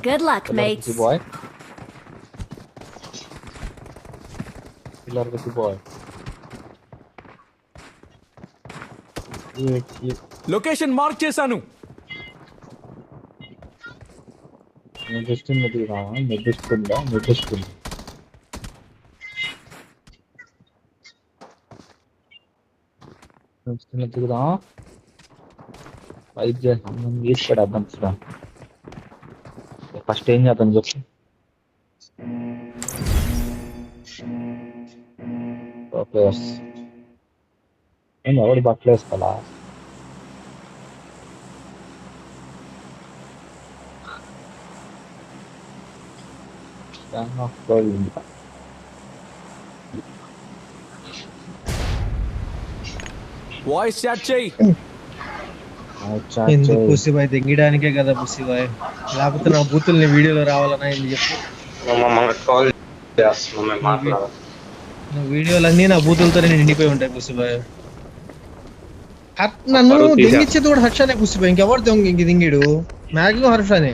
Good luck, mates. Boy. Killer boy. Location mark చేశాను. నిర్దిష్టంగా నిర్దిస్తుందా నిర్దిస్తుంది. దిగుదా fight చేస్తాం తీసుకెడద్దాం సార్. ఫస్ట్ ఏం చేద్దాం చెప్పు. నేను ఎవరు బట్టలు వేసుకోవాలా? వాయిస్ చాట్ చేయి. ఎందుకు పుసిబాయ్ తెంగడానికే కదా పుసిబాయ్, లేకపోతే నా బూతుల్ని వీడియోలో రావాలన్నా ఏంటి చెప్పు. వీడియోలన్నీ నా బూతులతోనే నిండిపోయి ఉంటాయి పుసిబాయ్. నన్ను దెంగిచ్చేది కూడా హర్షానే పుసిబాయ్, ఇంకెవరు దింగిడు మాక్సిమం హర్షానే.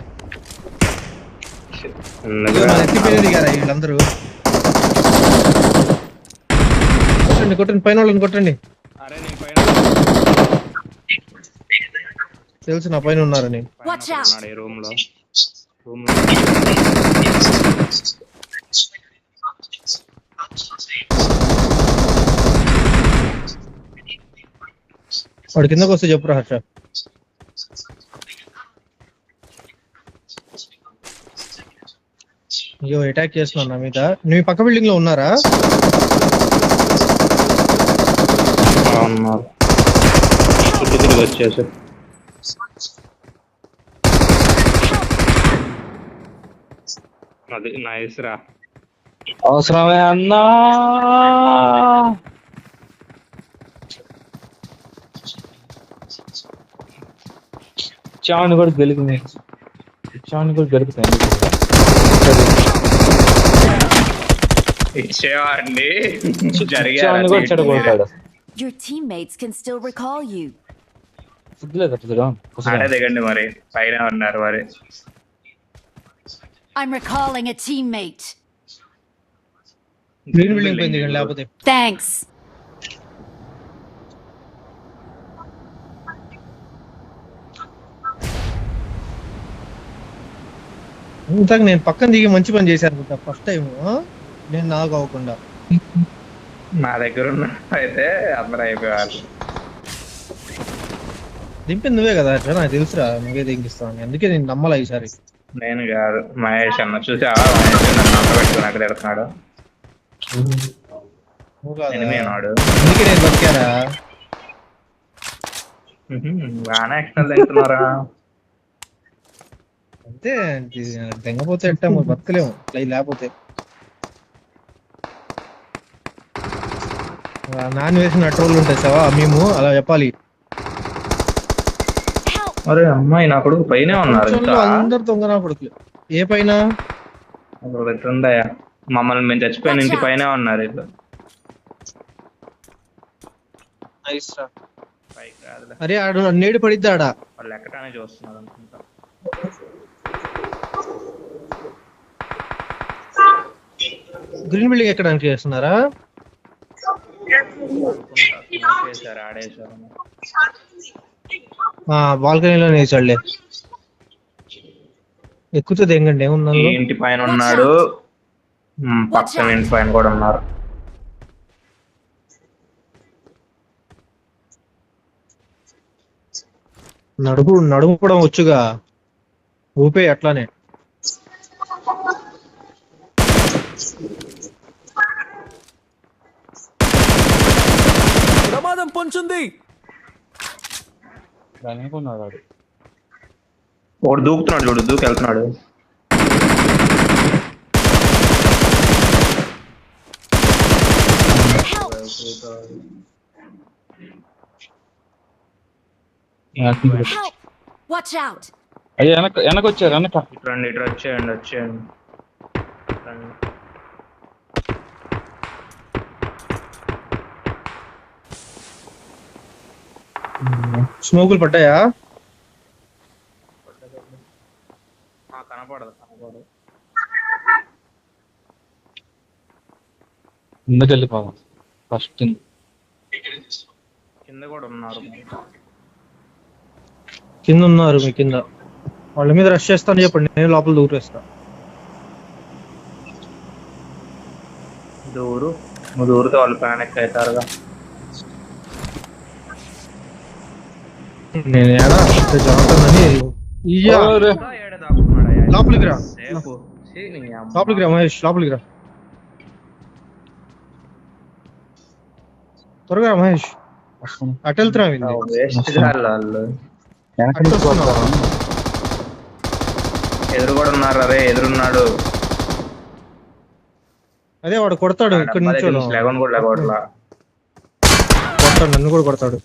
ఎత్తిపోయేది కదా వీళ్ళందరూ. కొట్టండి కొట్టండి, పైన వాళ్ళని కొట్టండి. తెలుసు నా పైన ఉన్నారని. వాడు కిందకు వస్తే చెప్పురా హర్ష. అయ్యో అటాక్ చేస్తున్నా నా మీద. నువ్వు పక్క బిల్డింగ్ లో ఉన్నారా? వచ్చేసి అది నైస్ రా. అవసరమే అన్నా. చావుని కూడా గెలుపుతాయి. ఇచ్చేవారండి చెడగొడతాడు. Your teammates can still recall you. ఆడే దిగండి మరి, పైన ఉన్నారు మరి. I'm recalling a teammate. Green building పైన దిగండి లేకపోతే. Thanks. ఇంతకు నేను పక్కన దిగి మంచి పని చేశాను ఫస్ట్ టైం. నేను నాకు అవ్వకుండా నా దగ్గర ఉన్న అయితే అందరూ అయిపోయారు. దింపింది నువ్వే కదా అట్లా, నాకు తెలుసురా నువ్వే దింపిస్తాను. అందుకే నేను నమ్మలా ఈసారి. నేను కాదు, మహేష్ అన్న. చూసావా మహేష్ నన్ను పెట్టుకుని అక్కడ తిడుతున్నాడు. అందుకే నేను బతికారా. బాగానే ఎక్స్ట్రా తింటున్నారా. అంతే, తెంగపోతే ఎట్టా బతకలేము లేకపోతే. నాన్ వేసిన ట్రోల్ ఉంటాయి సావా మేము అలా చెప్పాలి. అరే అమ్మాయి నా కొడుకు పైన ఉన్నారు. అందరు దొంగ కొడుకులు. ఏ పైన? మమ్మల్ని మేము చచ్చిపోయిన ఇంటి పైన ఉన్నారు ఇట్లా. అరే ఆడు నేడు పడిద్దాడా. వాళ్ళు ఎక్కడానే చూస్తున్నారు అనుకుంటా. గ్రీన్ బిల్డింగ్ ఎక్కడానికి చేస్తున్నారా? ఆడేశారు బాల్కనీలో వేసాడులే. ఎక్కుతుంది ఏంగండి ఏమున్నా. ఇంటి పైన ఉన్నాడు, పక్కన ఇంటి పైన కూడా ఉన్నారు. నడుపుకోవడం వచ్చుగా, ఊపే అట్లానే. ప్రమాదం పొంచుంది. ఒకడు దూకుతున్నాడు చూడు, దూకెళ్తున్నాడు. వెనకొచ్చారు. రండి ఇటు వచ్చేయండి. స్మోకులు పడ్డాయా? కనపడదు. ముందుకు వెళ్ళిపోదాం ఫస్ట్. కింద కూడా ఉన్నారు. కింద ఉన్నారు మీ కింద. వాళ్ళ మీద రష్ చేస్తాను చెప్పండి, నేను లోపల దూరేస్తా. నువ్వు దూరితే వాళ్ళు ప్యానిక్ అవుతారుగా. నేను ఏడా జాగ్రత్తని ఇయ్యా. లోపలికి రా, లోపలికి రా మహేష్, లోపలికి రా త్వరగా రా మహేష్. అటు వెళ్తున్నా ఎదురు కూడా ఉన్నారు. అరే ఎదురున్నాడు. అదే వాడు కొడతాడు ఇక్కడి నుంచి. కొడతాడు, నన్ను కూడా కొడతాడు.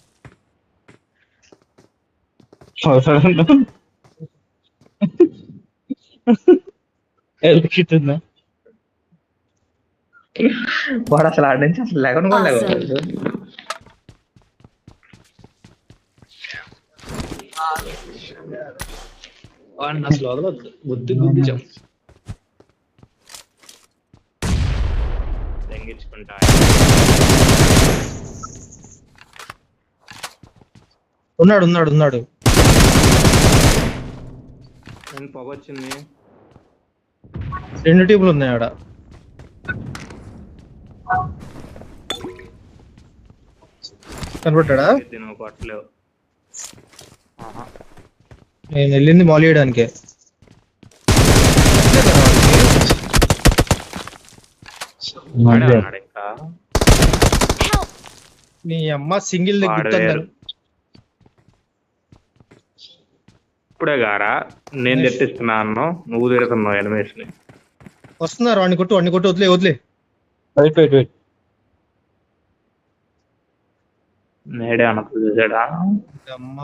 వాడు అసలు ఆడి నుంచి అసలు లెగన్ కూడా లేకపోతే. వాడిని అసలు వదలొద్దు, గుద్ది గుద్ది చెప్పు. ఉన్నాడు ఉన్నాడు ఉన్నాడు. పొగ వచ్చింది. 2 టీములు ఉన్నాయి ఆడ. కనబడ్డా? కొట్టలేవు. నేను వెళ్ళింది మాల్ చేయడానికే. నీ అమ్మ సింగిల్ దగ్గర ఇప్పుడే గారా నేను తెప్పిస్తున్నాను, నువ్వు తిడుతున్నావు ఎనిమిస్ ని. వస్తున్నారు. వాడిని కొట్టు, వాడిని కొట్టు. వదిలే వదిలే. వెయిట్ నేడే అన్నప్పుడు చూసాడా. అమ్మ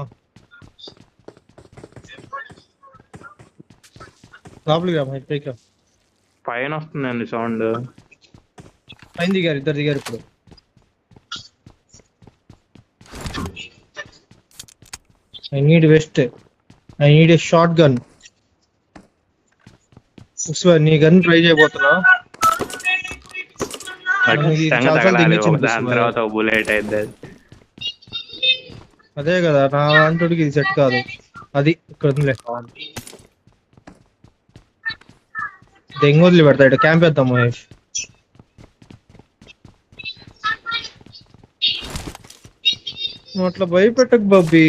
లోపలికి రా మహేష్, పైకి రా. పైన వస్తుందండి సౌండ్. పైన దిగారు, ఇద్దరు దిగారు ఇప్పుడు. I need vest. I need a shotgun. నీ గన్ ట్రై చేయబోతున్నా. దాని తర్వాత బుల్లెట్ అయితే అదే కదా నా దాంట్లోకి ఇది సెట్ కాదు. అది ఇక్కడ ఉందిలే. దెంగ వదిలి పెడతాడు. క్యాంప్ వేద్దాం మహేష్. నువ్వు అట్లా భయపెట్టకు బాబీ.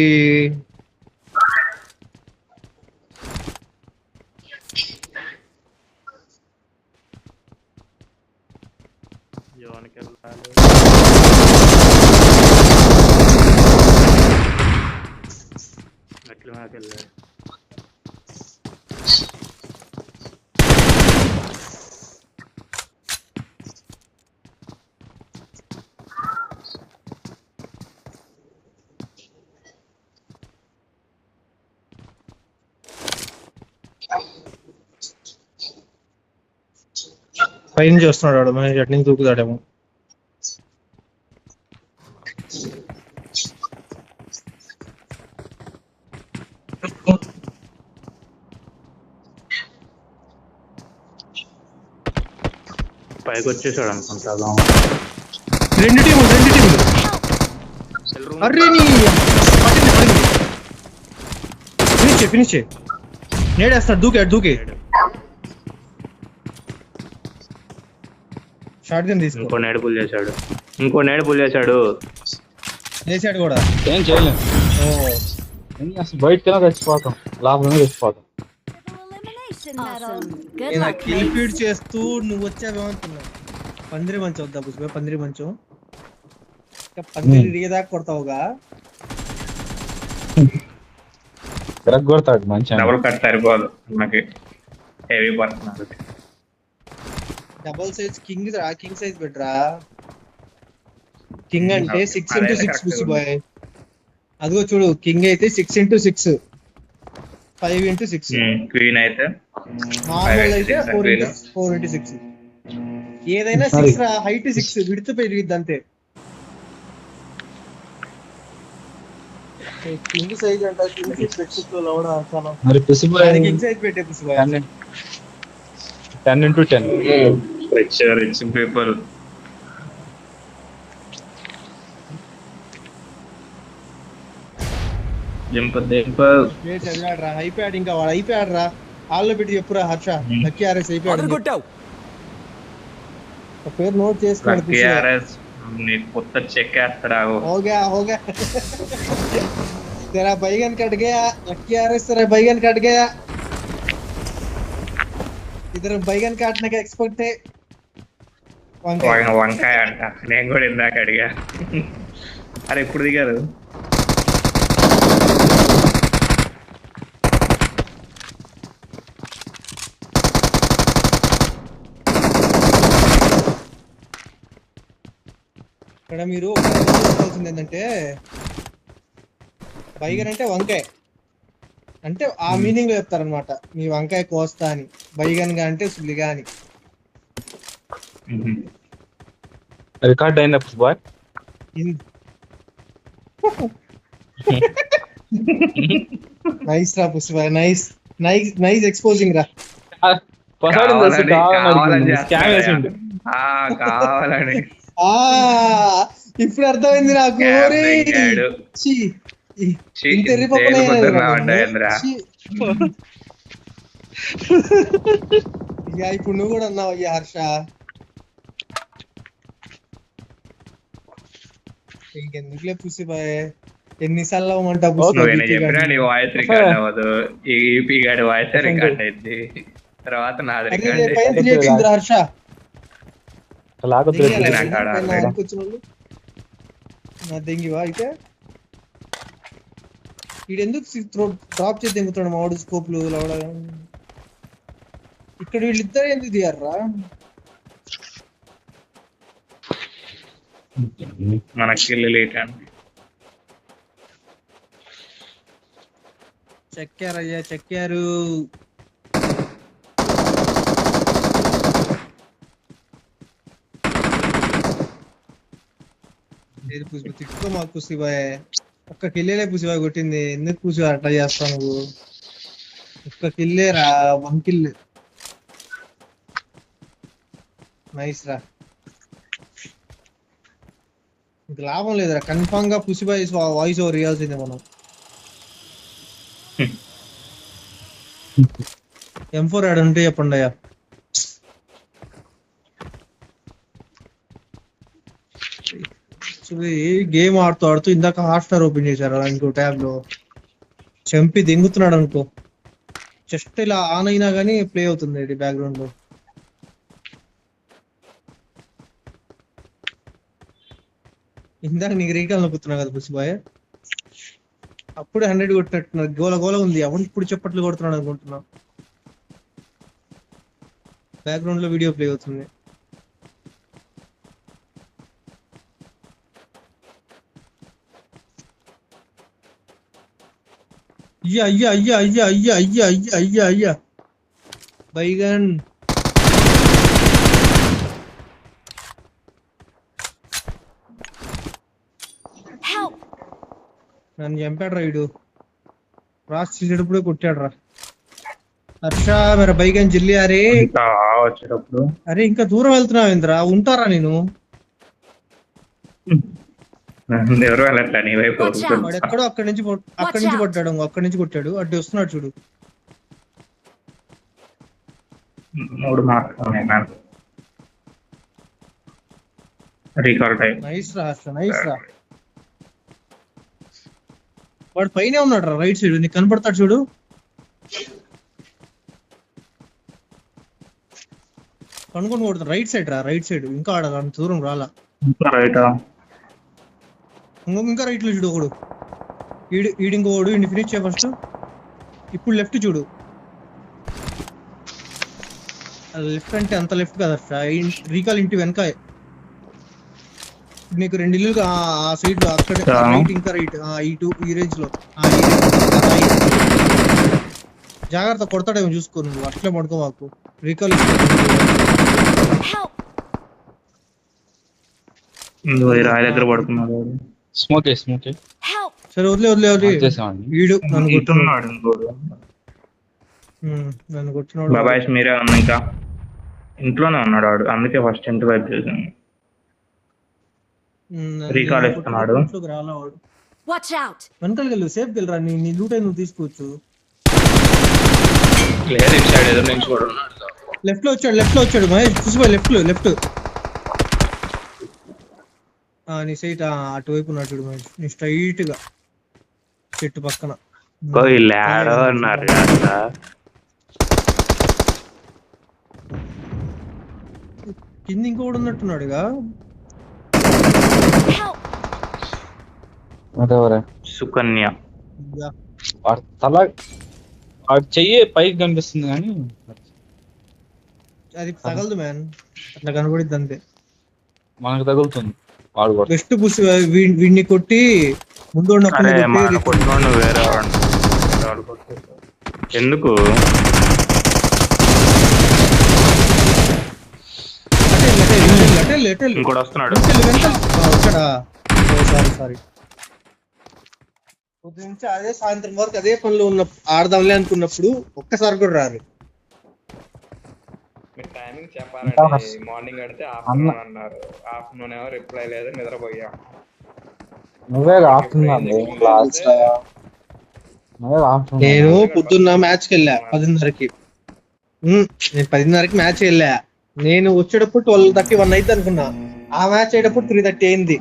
పైన చేస్తున్నాడు వాడు. మహేష్ అటు నుంచి దూకుతాడేమో. పైకి వచ్చేసాడు అనుకుంటా. 2 టీములు. అరే నీ ఫినిష్ నేడేస్తాడు. దూకే షార్ట్ గన్ తీసుకో. ఇంకో నేడు పుల్ చేశాడు. చేశాడు కూడా. ఏం చేయలేము. అసలు బయటకెలా తెచ్చిపోతాం, లాభమే తెచ్చిపోతాం. నేను కిల్ ఫీడ్ చేస్తూ నువ్వు వచ్చావేమనుకున్నా. పందిరి మంచం వద్దా పుష్ప? పందిరి మంచం పందిరి దిగేదాకా కొడతావుగా. తిరగొడతాడు మంచిగా. డబుల్ కట్ సరిపోదు నాకు, హెవీ పడుతున్నారు. డబుల్ సైజ్ కింగ్ సైజ్ బెటరా. కింగ్ అంటే 6x6 పుష్బాయ్. అదిగో చూడు, కింగ్ అయితే 6x6, 5x6. క్వీన్ అయితే నార్మల్ అయితే 4x6. ఏదైనా 6 రా. హైట్ 6, విడ్త్ పెరిగిద్ది అంతే. కింగ్ సైజ్ అంట కింగ్ సైజ్ బెడ్షీట్ లో లవడ చాలా మరి పుసిబాయ్ దానికి కింగ్ సైజ్ పెట్టే పుసిబాయ్ 10x10. Rich people. దింపల్ చదివాడరా అయిపోయాడు ఇంకా వాడు అయిపోయాడు రా హాల్లో పెట్టి చెప్పురా హర్ష లక్కీ ఆర్ఎస్ అయిపోయాడు ఆర్డర్ అని చెప్పు. కొట్టావు. ఆ పేరు నోట్ చేసుకున్నాడు కేఆర్ఎస్ నీకు కొత్త చెక్ వేస్తాడా? हो गया तेरा बैगन कट गया लक्की आरएस तेरा बैगन कट गया इधर बैगन काटने का एक्सपर्ट है వంకాయ అంట. నేను కూడా ఇందాక అడిగా. అరే ఇప్పుడు దిగారు. ఇక్కడ మీరు ఒక విషయం తెలుసుకోవాల్సింది ఏంటంటే బైగన్ అంటే వంకాయ అంటే ఆ మీనింగ్ లో చెప్తారనమాట మీ వంకాయ కోస్తా అని బైగన్ గా అంటే సులిగా అని రికార్డ్ అయిందా పుసిబాయ్? నైస్ రా పుష్పాయ్ నైస్ నైస్ నైస్ ఎక్స్పోజింగ్ రా కావాలని స్కామ్ వేసిండు. కావాలని ఆ ఇప్పుడు అర్థమైంది నాకు ఓరే. ఛీ, ఇంత ఎర్రిపప్పనే తేలిపోతున్నావంటేంద్రా. ఛీ. ఇక ఇప్పుడు నువ్వు కూడా అన్నావు అయ్యా హర్ష ఇంకెందుకులే పుసిబాయ్ ఎన్నిసార్లు అవ్వమంటా నువ్వు చెప్పినా నీ వాయిస్ రికార్డ్ అవ్వదు. ఈ ఈపీ గాడి వాయిస్ రికార్డ్ అయింది. తర్వాత నాది రికార్డ్ అయింది. హర్ష నా దెంగివా అయితే వీడెందుకు డ్రాప్ చేసి దెంగుతాడు మావాడు స్కోప్లు లవడ ఇక్కడ వీళ్ళిద్దరు ఎందుకు దిగారా మనకి లేట్ అండి. చెక్కారయ్యా చెక్కారు తిట్టుకో మాకు పుసిబాయ్ ఒక్క కిల్లేలే పుసిబాయ్ కొట్టింది ఎందుకు పుసిబాయ్ అట్లా చేస్తావు నువ్వు ఒక్క కిల్లేరా 1 kill నైస్ రా ఇంక లాభం లేదురా కన్ఫామ్ గా పుసిబాయ్ వాయిస్ ఓవర్ ఇవ్వాల్సిందే మనం M4 యాడ్ ఉంటే చెప్పండి అయ్యా గేమ్ ఆడుతూ ఇందాక హాట్స్టార్ ఓపెన్ చేశారు ఇంకో ట్యాబ్ లో చంపి దింగుతున్నాడు అనుకో జస్ట్ ఇలా ఆన్ అయినా గానీ ప్లే అవుతుంది ఇది బ్యాక్గ్రౌండ్ లో ఇందాక నీకు రీకాల్ నొక్కుతున్నా కదా పుసిబాయ్ అప్పుడే 100 కొట్టినట్టున్నారు గోల గోల ఉంది అప్పుడు ఇప్పుడు చెప్పట్లు కొడుతున్నాడు అనుకుంటున్నా బ్యాక్గ్రౌండ్ లో వీడియో ప్లే అవుతుంది అయ్యా బైగన్ నన్ను చంపాడు రా వీడు రాసి చేసేటప్పుడే కొట్టాడు రా హర్ష మరి బైగన్ జిల్లి అరే వచ్చేటప్పుడు అరే ఇంకా దూరం వెళ్తున్నావు ఇంద్రా ఉంటారా నేను ఎవరు వెళ్ళట్లా నీ వైపు. వాడు ఎక్కడో అక్కడి నుంచి కొట్టాడు అక్కడి నుంచి కొట్టాడు అడ్డు వస్తున్నాడు చూడు 3 మార్క్స్ రికార్డ్ అయ్యి. నైస్ రా హర్ష నైస్ రా వాడు పైనే ఉన్నాడు రా రైట్ సైడ్ నీకు కనపడతాడు చూడు కనుకొని కొడుతుంది రైట్ సైడ్ రా రైట్ సైడ్ ఇంకా ఆడ అంత దూరం రాలా ఇంకా రైట్ లో చూడు ఒకడు ఇంకోడు ఇండి ఫినిష్ చేయ ఫస్ట్ ఇప్పుడు లెఫ్ట్ చూడు లెఫ్ట్ అంటే అంత లెఫ్ట్ కదా రీకాల్ ఇంటి వెనక నీకు 2 ఇల్లు ఆ సైడ్ లో అక్కడ రైట్ ఇంకా రైట్ ఇటు ఈ రేంజ్ లో జాగ్రత్త కొడతాడేమో చూసుకో నువ్వు అట్లే పడుకో మాకు రీకాల్ రాయి దగ్గర పడుకున్నాడు. స్మోకే సరే వదిలే వదిలే వదిలే. చేసామండి. వీడు నన్ను కొట్టున్నాడు. ఇటున్నాడు ఇంకోడు. నన్ను కొట్టినాడు. బాబాయ్ మీరే ఉన్నా ఇంకా ఇంట్లోనే ఉన్నాడు వాడు, అందుకే ఫస్ట్ ఇంటి వైపు చేశాను. రీకాల్ ఇస్తున్నాడు. రాలా వాడు. Watch out! వెనకాలకి వెళ్ళు, సేఫ్ వెళ్ళరా. నీ లూట్ అయి నువ్వు తీసుకోవచ్చు. లేదు ఇటు సైడ్ ఎదురు నుంచి కూడా ఉన్నాడు. లెఫ్ట్ లో వచ్చాడు మహేష్, చూసిపోయి లెఫ్ట్. నీ సైట్ అటువైపు ఉన్నాడు చూడు మహేష్, నీ స్ట్రైట్ గా చెట్టు పక్కన. వీళ్ళు ఆడో అన్నారు కదా. కింద ఇంకోటి ఉన్నట్టున్నాడుగా. Help! అదేవరే సుకన్య యా. వాడి తల వాడి చెయ్యి పైకి కనిపిస్తుంది కానీ అది తగలదు మ్యాన్, అట్లా కనబడిద్ది అంతే. మనకు తగులుతుంది. వాడు కూడా బెస్ట్ పుష్. వీడిని కొట్టి ముందు అరే మన కొట్టుకోండి వేరే వాడు కొట్టేశాడు. ఎందుకు ఇంకోటి వస్తున్నాడు. సారీ. నుంచి అదే సాయంత్రం వరకు అదే పనిలో ఉన్న ఆడదాంలే అనుకున్నప్పుడు ఒక్కసారి కూడా రారు. మీరు టైమింగ్ చెప్పాలండి. మార్నింగ్ అడితే ఆఫ్టర్నూన్ అన్నారు, ఆఫ్టర్నూన్ ఏమో రిప్లై లేదు, నిద్రపోయా. నువ్వే ఆపుతున్నాను. నేను పొద్దున్న మ్యాచ్కి వెళ్ళా 10:30కి. నేను 10:30కి మ్యాచ్ వెళ్ళా. నేను వచ్చేటప్పుడు 12:30, 1 అయితే అనుకున్నా. ఆ మ్యాచ్ అయ్యేటప్పుడు 3:30 అయింది.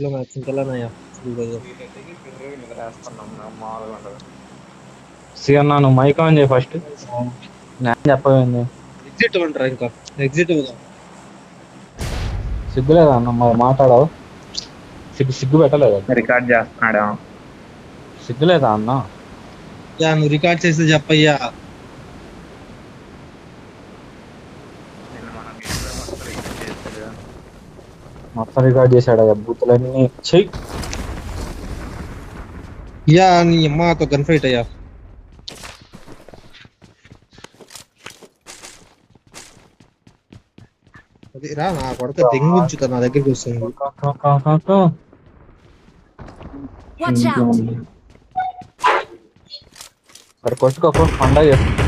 మ్యాచ్ అన్న నువ్వు మైక్ ఆన్ చేయి ఫస్ట్. నేను చెప్పవేంది ఎగ్జిట్ అంటారా? ఇంకా ఎగ్జిట్ సిగ్గులేదా అన్న మరి మాట్లాడవు? సిగ్గు పెట్టలేదా? రికార్డ్ చేస్తున్నాడా? సిగ్గులేదా అన్న? నువ్వు రికార్డ్ చేస్తే చెప్పయ్యా. మొత్తం రికార్డ్ చేశాడు బూతులన్నీ. చెయ్యి యా నీ అమ్మతో గన్ ఫైట్ అయ్యా. అది రా నా కొడక దెంగు ఉంచుతా, నా దగ్గరికి వస్తుంది. Watch out! సరే కొట్టుకోకు పండగ చేస్తా.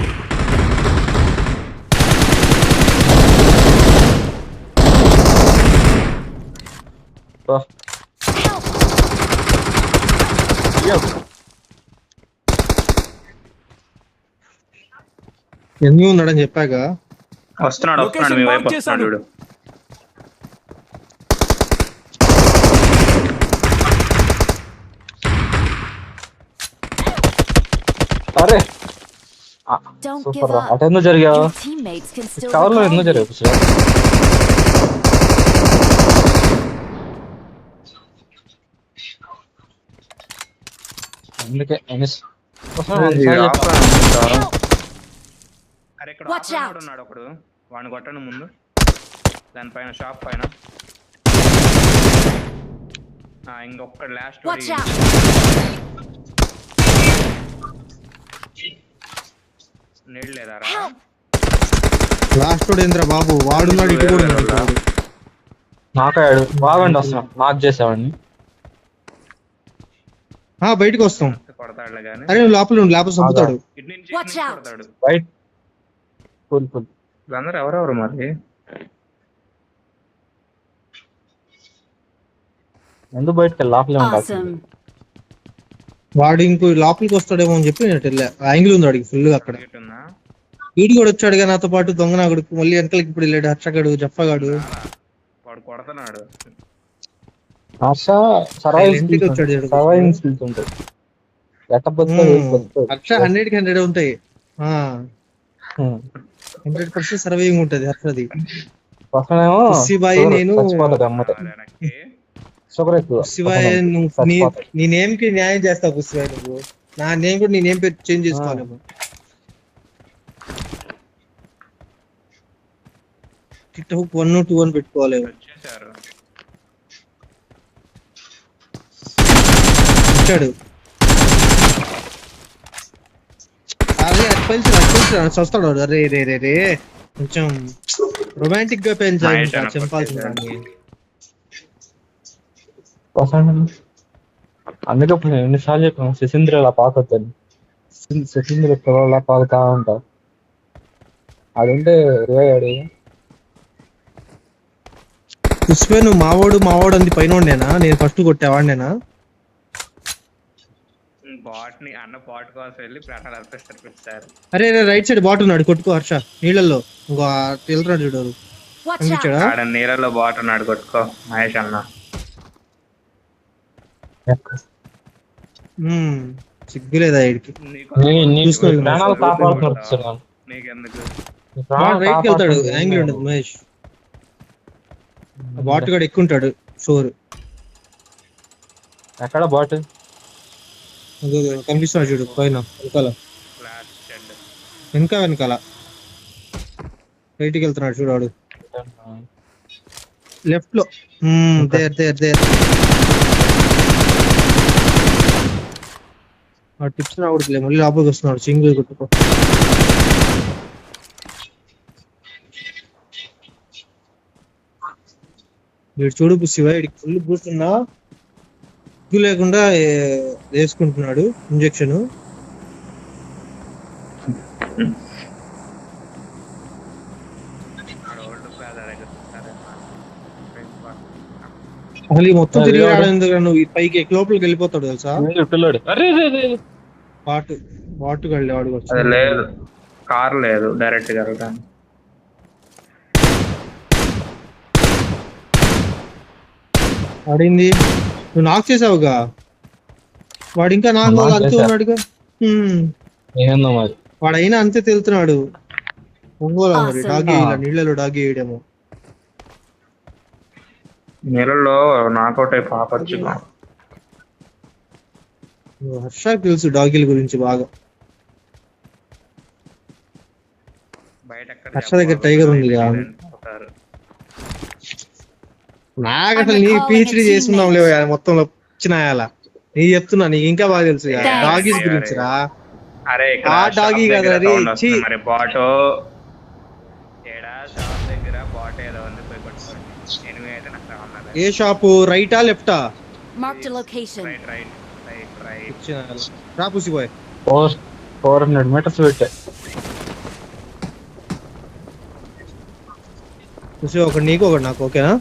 ఎందుకు ఉన్నాడని చెప్పాక వస్తున్నాడు మీ వైపు వస్తున్నాడు చూడు. అరే Don't give సూపర్ రా. up. అటు ఎందుకు జరిగావు? Your teammates can still కవర్లో recall ఎందుకు you. జరిగావు? అందుకే అరే ఇక్కడ Watch out. ఉన్నాడు ఒకడు, వాడిని కొట్టను ముందు. దానిపైన షాప్ పైన ఇంకొక లాస్ట్ Watch out! నీళ్ళు లేదారా? Help! లాస్ట్ ఏంద్ర బాబు, వాడున్నాడు ఇటు కూడా ఉన్నాడు. నాకాడు బాగండి వస్తున్నాం. నాకు చేసావాడిని బయటకు వస్తాం. కొడతాడులే కానీ. అరే నువ్వు లోపల లేకపోతే చంపుతాడు. ఇటు నుంచి Watch out. కొడతాడు. రైట్ ఫుల్ వీళ్ళందరూ ఎవరెవరు మరి? ఎందుకు బయటకి లోపలే ఉండాలి. Awesome. వాడు ఇంకో లోపలికి వస్తాడేమో అని చెప్పి నేను వెళ్ళా. యాంగిల్ ఉంది వాడికి ఫుల్ అక్కడ. టికెట్ ఉందా? వీడు కూడా వచ్చాడుగా నాతో పాటు, దొంగ నాగుడు. మళ్ళీ వెనకాలకి ఇప్పుడు వెళ్ళాడు హర్షగాడు, జఫ్ఫగాడు. వాడు కొడతాడు. హర్ష ఇంటికి వచ్చాడు చూడు. సర్వైవింగ్ స్కిల్స్ ఉంటాయి. హర్ష 100కి 100 ఉంటాయి. 100% సర్వైవింగ్ ఉంటది హర్షది. నేను పుస్సిబాయ్, నీ నేమ్ కి న్యాయం చేస్తావు పుస్సిబాయ్. నువ్వు నా నేమ్ కూడా నీ నేమ్ పేరు చేంజ్ చేసుకోవాలేమో. టిక్ 1 2 అని పెట్టుకోవాలేమో. వచ్చేసారు. వచ్చాడు. అదే అట్పల్సి వస్తాడు. అరే రే రే రే కొంచెం రొమాంటిక్ గా పెంచాలి. చంపాల్సింది. అందుకే ఇప్పుడు నేను ఎన్నిసార్లు చెప్పాను శశీంద్ర అలా పాకొద్దని. శశీంద్ర పిల్లలా పాకుతా ఉంటా. అడుంటే రేవాడు పుష్పే నువ్వు మావోడు అంది పైన ఉండేనా? నేను ఫస్ట్ కొట్టేవాడినేనా? బాట్ ని అన్న బాట్ కోసం వెళ్ళి ప్రాణాలు అర్పిస్తారు. అరే రైట్ సైడ్ బాట్ ఉన్నాడు, కొట్టుకో హర్ష. నీళ్ళల్లో ఇంకో వెళ్తున్నాడు చూడు. Watch out! కనిపించాడా? ఆడ నీళ్ళలో బాట్ ఉన్నాడు, కొట్టుకో మహేష్ అన్న. సిగ్గులేదా వీడికి? ప్రాణాలు కాపాడుతున్నాడు. నీకెందుకు? రైట్కి వెళ్తాడు, యాంగిల్ ఉండదు మహేష్. బాట్ కూడా ఎక్కుంటాడు షోర్. ఎక్కడ బాట్ కనిపిస్తున్నాడు చూడు పైన వెనకాల. Flash shed. వెనకాల రైట్కి వెళ్తున్నాడు చూడు వాడు. లెఫ్ట్ లో దేర్ టిప్స్ రావట్లే, మళ్ళీ లోపలికి వస్తున్నాడు. సింగిల్ కొట్టుకో. వీడు చూడు శివ, వీడికి ఫుల్ బూస్ట్ ఉన్నా సిగ్గు లేకుండా వేసుకుంటున్నాడు ఇంజెక్షన్. అసలు ఈ మొత్తం తిరిగి రావడం నువ్వు ఈ పైకి లోపలికి వెళ్ళిపోతాడు తెలుసా? పిల్లాడు బాటు వెళ్ళేవాడు. అది లేదు, కార్ లేదు, డైరెక్ట్ గా వెళ్ళడానికి. వాడింది నువ్వు నాక్ చేసావుగా, వాడు ఇంకా నాకు అంతే ఉన్నాడుగా. ఏందో మరి వాడైనా అంతే తెలుతున్నాడు. ఒంగోలు మరి డాగి నీళ్ళలో డాగి వేయడము. నీళ్ళలో నాకౌట్ అయి పాపచ్చు. హర్షకి తెలుసు డాగిల గురించి బాగా. హర్ష దగ్గర టైగర్ ఉంది. నాకు అసలు నీ పిహెచ్డి చేస్తున్నాం లేవు మొత్తంలో వచ్చినాయాల. నీ చెప్తున్నా, నీకు ఇంకా బాగా తెలుసు డాగీస్ గురించి రా. అరే ఆ డాగీ కదా మరి బాటో ఏడా షాప్ దగ్గర బాట్ ఏదో ఉంది, పోయి పట్టుకోండి. ఎనిమిది అయితే నాకు ఏ షాపు? రైటా లెఫ్టా? Marked a location. రైట్. రా పూసిపోయి. 400 meters పెట్టా. పూసి ఒకటి నీకు ఒకటి నాకు, ఓకేనా?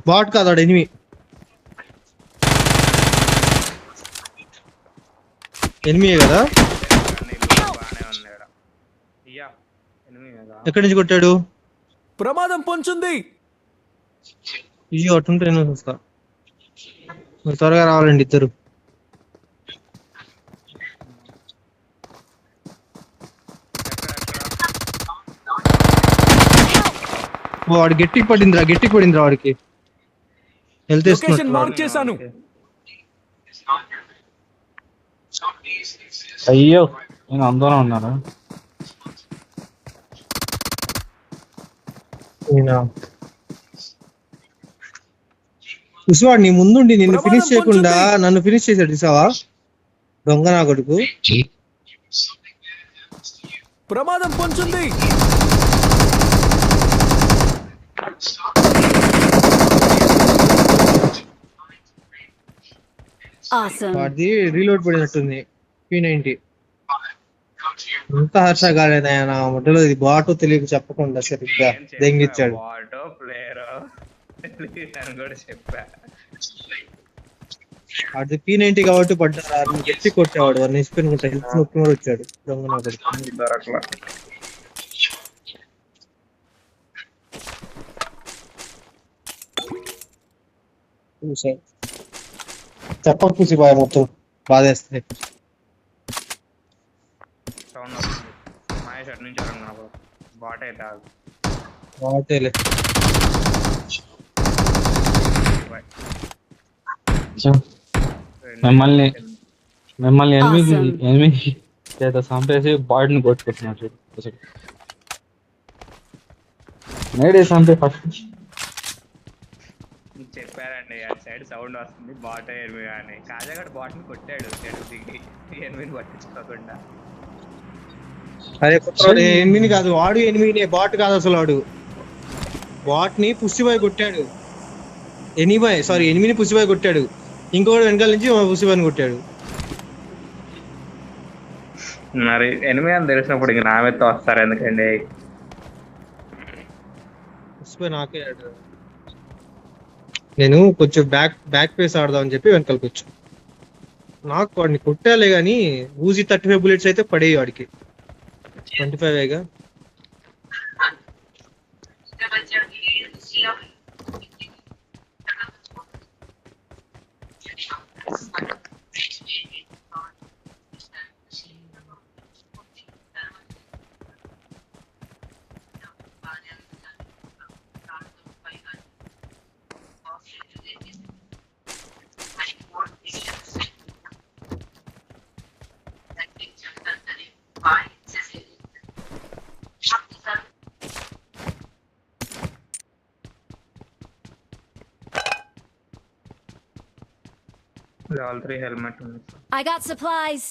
Bat కాదాడు enemy. ఎనిమియే కదా? ఎక్కడి నుంచి కొట్టాడు? ప్రమాదం పొంచుంది. ఇయ్యో అటుంటే నేను చూస్తా. మీరు త్వరగా రావాలండి ఇద్దరు. వాడు గట్టికి పడిందిరా వాడికి. లొకేషన్ మార్క్ చేశాను. అయ్యో నేను అందరం ఉన్నాను. చూసేవాడు నీ ముందుండి నిన్ను ఫినిష్ చేయకుండా నన్ను ఫినిష్ చేశాడు. చూసావా దొంగ నా కొడుకు. ప్రమాదం పొంచుంది. Awesome. వాడిది రీలోడ్ పడినట్టుంది. P90 ఇంకా హర్ష కాలేదా నా మధ్యలో. ఇది బాటో తెలియక చెప్పకుండా సరిగ్గా దెంగిచ్చాడు. బాటో ప్లేయర్ కూడా చెప్పా. అది P90 కాబట్టి పడ్డారు. గట్టి కొట్టేవాడు వాడిని ఇసుకునుకుంటా. హెల్త్ నొప్పి కూడా వచ్చాడు దొంగ నా కొడుకు. దొరకలా. చెప్పకు పూసి బాయ్, మొత్తం బాధేస్తుంది. సౌండ్ వస్తుంది. మహేష్ అటు నుంచి నాకు బాట్ అయితే బాటేలే. మిమ్మల్ని ఎనిమిది చేత చంపేసి బాడీని కొట్టుకుంటున్నాడు. నేడే చంపే ఫస్ట్ చెప్పారండి. అటు సైడ్ సౌండ్ వస్తుంది, బాట్ ఎనిమిది అని. కాజాగడ్ బాట్ ని కొట్టాడు చెడు దిగి, ఎనిమిది పట్టించుకోకుండా. అరే ఎనిమిది కాదు వాడు, ఎనిమిది బాట్ కాదు అసలు వాడు. బాట్ ని పుష్టిబాయ్ కొట్టాడు. ఎనిమిని పుష్టిబాయ్ కొట్టాడు. ఇంకోటి వెనకాల నుంచి పుష్టిబాయ్ని కొట్టాడు. మరి ఎనిమిది అని తెలిసినప్పుడు ఇంక నా మీద వస్తారు ఎందుకండి? పుష్టిబాయ్ నాకే ఆడాడు. నేను కొంచెం బ్యాక్ పేస్ ఆడదాం అని చెప్పి వెనకాలకి వచ్చా. నాకు వాడిని కొట్టాలే గాని ఊజీ 35 బుల్లెట్స్ అయితే పడేవి వాడికి. 25 Level 3 helmet ఉంది. I got supplies.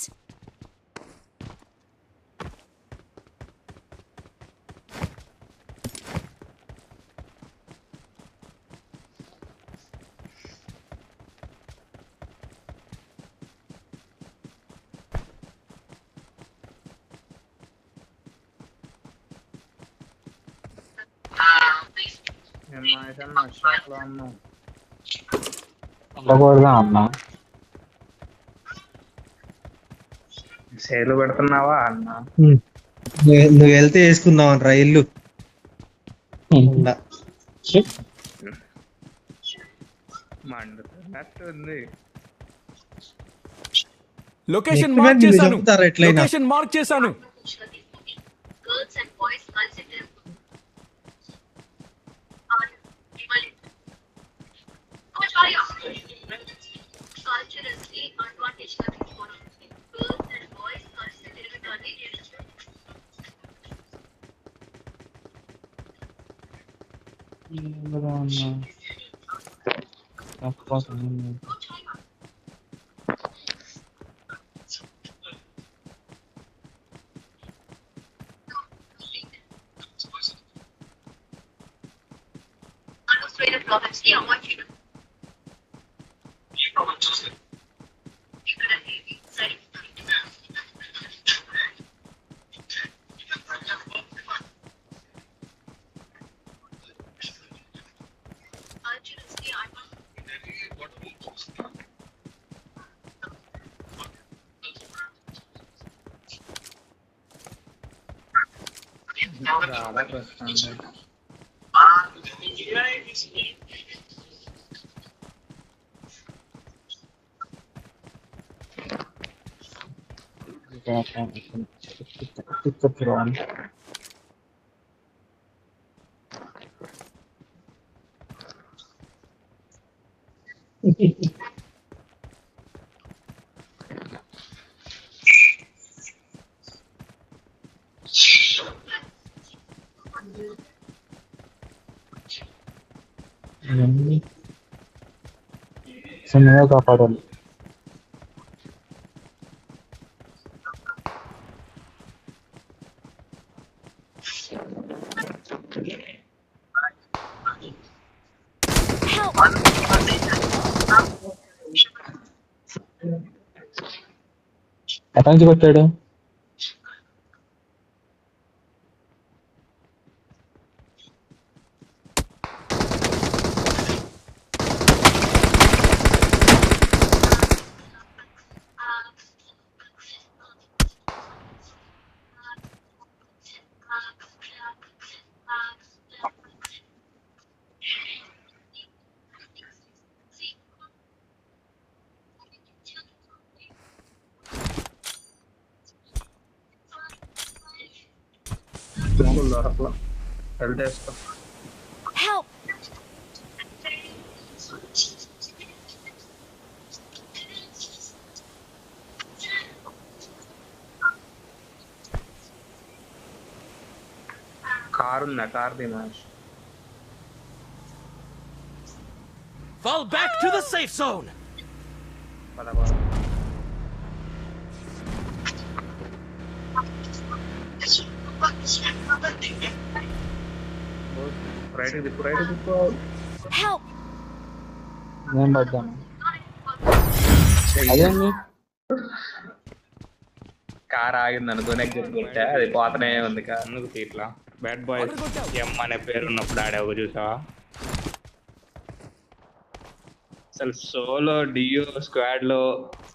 ఏమైనా షాప్ లో ఉన్నావు? ఉండకూడదా అన్న? సేలు పెడుతున్నావా అన్న? నువ్వు వెళ్తే వేసుకుందాం అంటారా ఇల్లు. మండుతున్నట్టు ఉంది. లొకేషన్ ఎక్కువ మార్క్ మంది చేశాను. చంపుతారు ఎట్లయినా. లొకేషన్ మార్క్ చేశాను. Girls and boys consider culturally advantage girls and boys consider it only problems. Yeah, what you do? చాలా ప్రశ్న. చిన్నగా కాపాడాలి. Help! ఎక్కడి నుంచి కొట్టాడు? హెల్త్ వేసుకో. Help! కారు ఉందా? కార్ దిమాష్. Fall back to the safe zone. పద పద. రైట్ తిప్పు Help! నేను పడ్డాను. అదేంటి కార్ ఆగింది అనుకునే కొట్టా అది పోతనే ఉంది కార్ ఎందుకు తీట్లా బ్యాడ్ బాయ్స్ ఎం అనే పేరు ఉన్నప్పుడు ఆడావు చూసావా అసలు సోలో డియో స్క్వాడ్ లో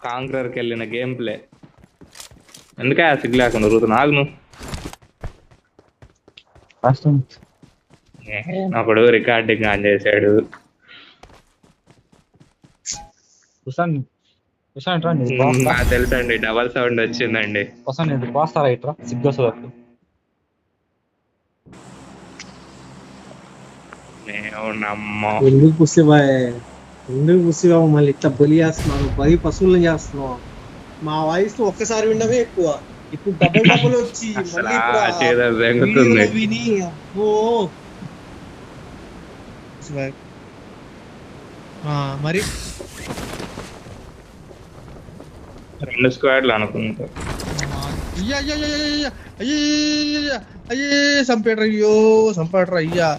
కాంక్రర్ కి వెళ్ళిన గేమ్ ప్లే ఎందుకే ఆ సిగ్గు లేకుండా రూతు నాగును కష్టం. ఒకడు రికార్డింగ్ ఆన్ చేశాడు కుషాన్ రండి నాకు తెలుసండి డబల్ సౌండ్ వచ్చిందండి కుషాన్ ఇది పోస్తారా ఇట్రా సిగ్గు వస్తుంది. నేను నమ్మో ఎందుకు పుసివా మళ్ళీ ఇట్లా బలి చేస్తున్నావు, బలి పశువులను చేస్తున్నావు. మా వాయిస్ ఒక్కసారి వినడమే ఎక్కువ, ఇప్పుడు డబుల్ వచ్చి అసలు మళ్ళీ ఇప్పుడు ఆ చేద వెంగుతుంది వీడియోలో విని అబ్బో. మరి రెండు స్క్వాడ్లు అనుకుంటా అయ్యే చంపేట్రా, అయ్యో చంపాడ్రా అయ్యా.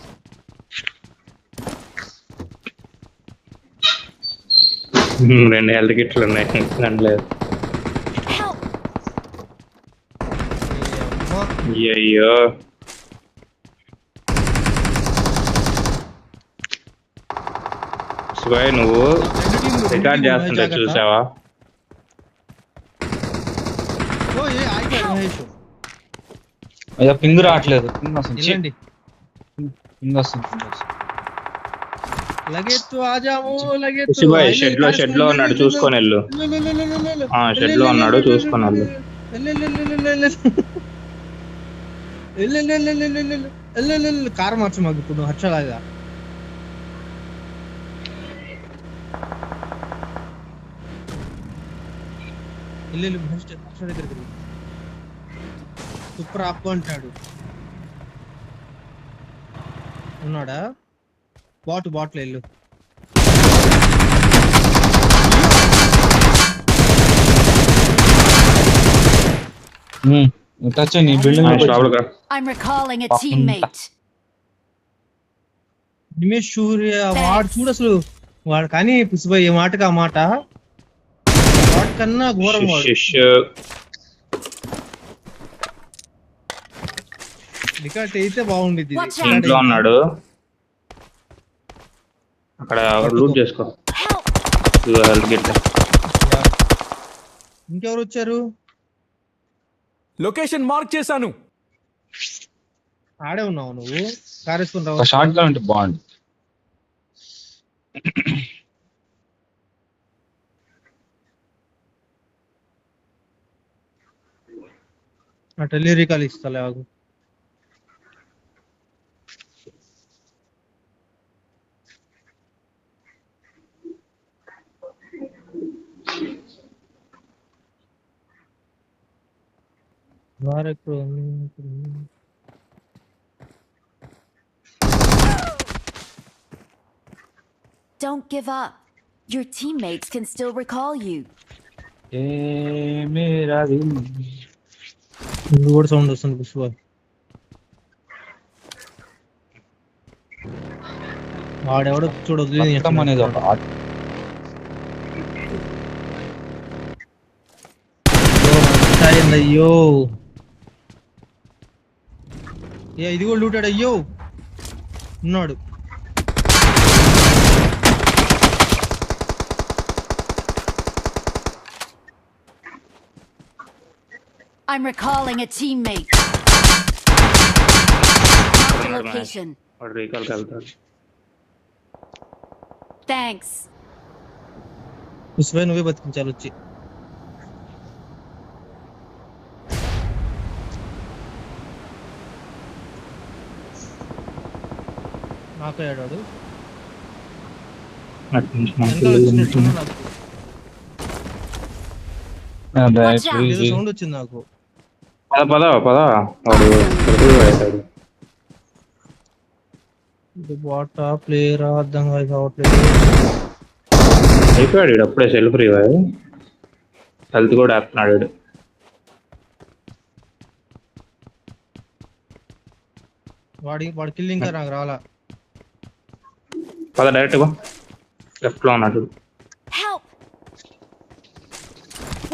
రెండు హెల్త్ కిట్లు ఉన్నాయి లేదు Help! అయ్యో శివాయ్ నువ్వు రికార్డ్ చేస్తుంటే చూసావా అయ్యో పింగ్ రావట్లేదు. పింగ్ వస్తుంది. వెళ్ళండి పింగ్ వస్తుంది. లగెత్తు ఆజాము లగెత్తు. శివాయ్ షెడ్ లో ఉన్నాడు చూసుకొని వెళ్ళు షెడ్ లో ఉన్నాడు చూసుకొని వెళ్ళు కారు మార్చు మాకు ఇప్పుడు హర్షలాగా. హర్ష దగ్గరికి సూపర్ అప్పు అంటాడు. ఉన్నాడా బాటిల్ వెళ్ళు. టచ్ నీ building I'm recalling a teammate. Nimesh Surya వాడు చూడు అసలు వాడు కానీ పుసిపోయి ఏ మాటకి ఆ మాట వాడి కన్నా ఘోరం వాడు. రికార్డ్ అయితే బాగుండేది. ఇంట్లో ఉన్నాడు అక్కడ లూట్ చేసుకో హెల్త్ కిట్. ఇంకెవరు వచ్చారు? లొకేషన్ మార్క్ చేశాను. ఆడే ఉన్నావు నువ్వు కారేసుకుని ఒక షార్ట్ గా ఉంటే బాగుంది. అటు రికాల్ ఇస్తా ఆగు. Don't give up. Your teammates can still recall you. నువ్వు కూడా సౌండ్ వస్తుంది పుష్ప. వాడెవడో చూడదు అనేది ఒక ఆట. అయ్యో ఇది కూడా లూటాడు. అయ్యో ఉన్నాడు. I'm recalling a teammate. Mark the location. వాడు రీకాల్కి వెళ్తాడు. Thanks. పుష్ప నువ్వే బతికించాలి వచ్చి. నాకు ఏడాడు సౌండ్ వచ్చింది నాకు. పద వాడు అవుతాడు. బాటా ప్లేయరా అర్థం కావట్లేదు. అయిపోయాడు వీడు అప్పుడే సెల్ఫ్ రివైవ్. హెల్త్ కూడా వేస్తున్నాడు వీడు. 1 వాడి కిల్ ఇంకా నాకు రాలా. పద డైరెక్ట్ గో. లెఫ్ట్ లో ఉన్నాడు. Help!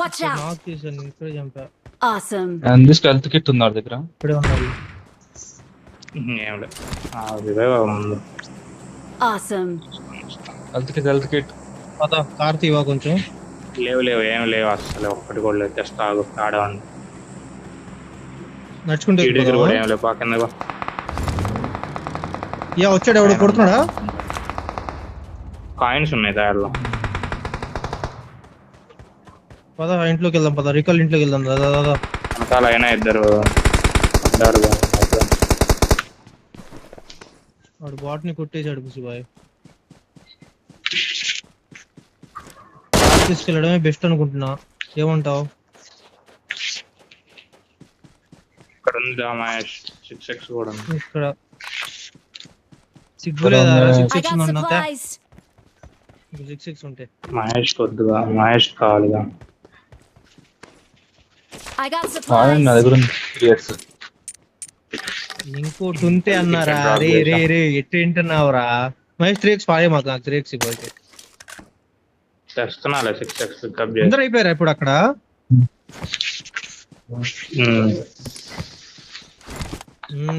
Watch out! నాక్ చేశాను, ఇక్కడే చంపా. Awesome. అంది స్టెల్త్ కిట్ ఉంది వాడి దగ్గర. ఇక్కడే ఉన్నాడు. ఏం లేదు. రివైవ్ ఉంది. Awesome. హెల్త్ కిట్ పద కార్ తీవా కొంచెం. లేవు ఏం లేవు అసలు, ఒక్కటి కూడా లేదు. జస్ట్ ఆడవండి. నడుచుకుంటే ఈ దగ్గర కూడా ఏం లేవు. కింద వచ్చాడు ఎవడు కొడుతున్నాడా? కాయిన్స్ ఉన్నాయి దారిలో. పద ఇంట్లోకి వెళ్దాం, పద రికల్ ఇంట్లోకి వెళ్దాం. దాదా వెనకాల అయినా ఇద్దరు వాడు బాట్ని కొట్టేశాడు కుసిబాయ్. తీసుకెళ్ళడమే బెస్ట్ అనుకుంటున్నా, ఏమంటావు? ఇక్కడ ఉంది మహేష్. 6x కూడా ఉంది ఇక్కడ. సిగ్గులేదా? I 6x got ఉన్నా supplies. 6x ఉంటే మహేష్ కొద్దిగా. మహేష్ కావాలిగా. I got నా supplies. దగ్గర ఉంది 3x. ఇంకోటి ఉంటే అన్నారా? రే ఎట్టు వింటున్నావురా? మహేష్ 3x పాడే మాకు, నాకు 3x ఇవ్వాలి. తెస్తున్నాలే 6x పికప్ చేసి. అందరు అయిపోయారా ఇప్పుడు అక్కడ?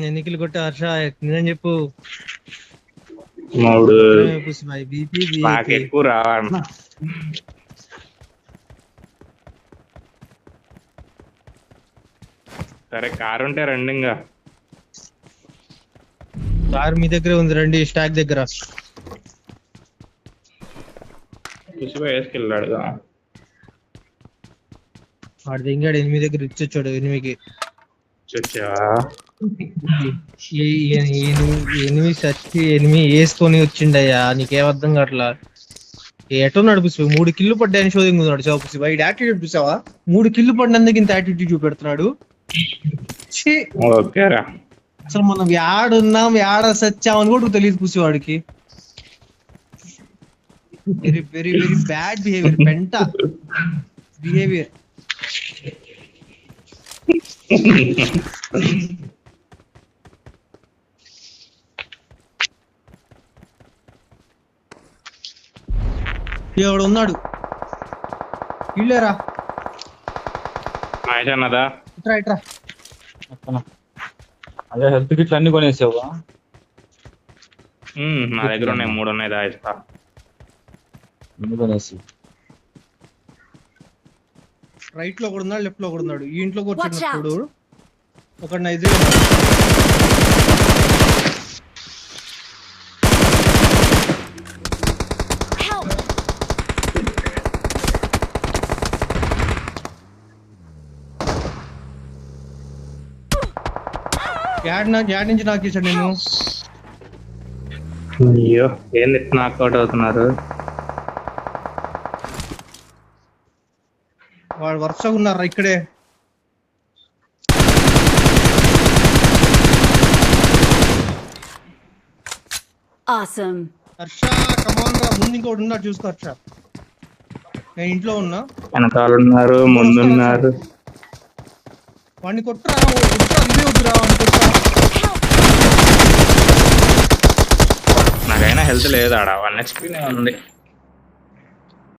ఎన్నికలు కొట్టే హర్ష నిజం చెప్పు. 3 నాకు ఎక్కువ రావన్నా. సరే కారు ఉంటే రండి. ఇంకా కార్ మీ దగ్గరే ఉంది, రండి స్టాక్ దగ్గర. వేసుకెళ్ళాడుగా. వాడు దింగాడు 8 దగ్గర ఇచ్చొచ్చాడు 8కి. ఎనిమిది సచ్చి 8 వేసుకొని వచ్చిండయ్యా, నీకేం అర్థం కావట్లా. ఎటో నడిపిస్తావు 3 కిల్లు పడ్డాయని షోదింగ్ ఉన్నాడు చౌపుసి. బయట యాటిట్యూడ్ చూసావా? 3 కిల్లు పడినందుకు ఇంత యాటిట్యూడ్ చూపెడుతున్నాడు. అసలు మనం యాడున్నాం యాడ సచ్చామని కూడా తెలియదు పూసేవాడికి. Very very very bad behaviour, పెంట బిహేవియర్. ఎవడు ఉన్నాడు? ఇల్లేరా మహేష్ అన్నదా? ఇట్రా ఇట్రా. అదే హెల్త్ కిట్లు అన్ని కొనేసావా? నా దగ్గర ఉన్నాయి 3 ఉన్నాయి. దాయిస్తా. అన్ని కొనేసి రైట్ లో కూడా ఉన్నాడు, లెఫ్ట్ లో కూడా ఉన్నాడు. ఈ ఇంట్లో Watch కూర్చున్నప్పుడు out. ఒక 5 Help! యాడ్ నుంచి నాకు చేశాడు. నేను అయ్యో ఏంది నాకౌట్ అవుతున్నారు. వాడు వరుసగా ఉన్నారా ఇక్కడే. Awesome. హర్ష కమాన్ రా, ముందు ఇంకోటి ఉన్నాడు చూసుకో హర్ష. నేను ఇంట్లో ఉన్నా. వెనకాల ఉన్నారు, ముందున్నారు. వాడిని కొట్టరా, ఇదే వద్దురా వాడిని కొట్టరా. నాకైనా హెల్త్ లేదు ఆడ. 1 HP ఉంది.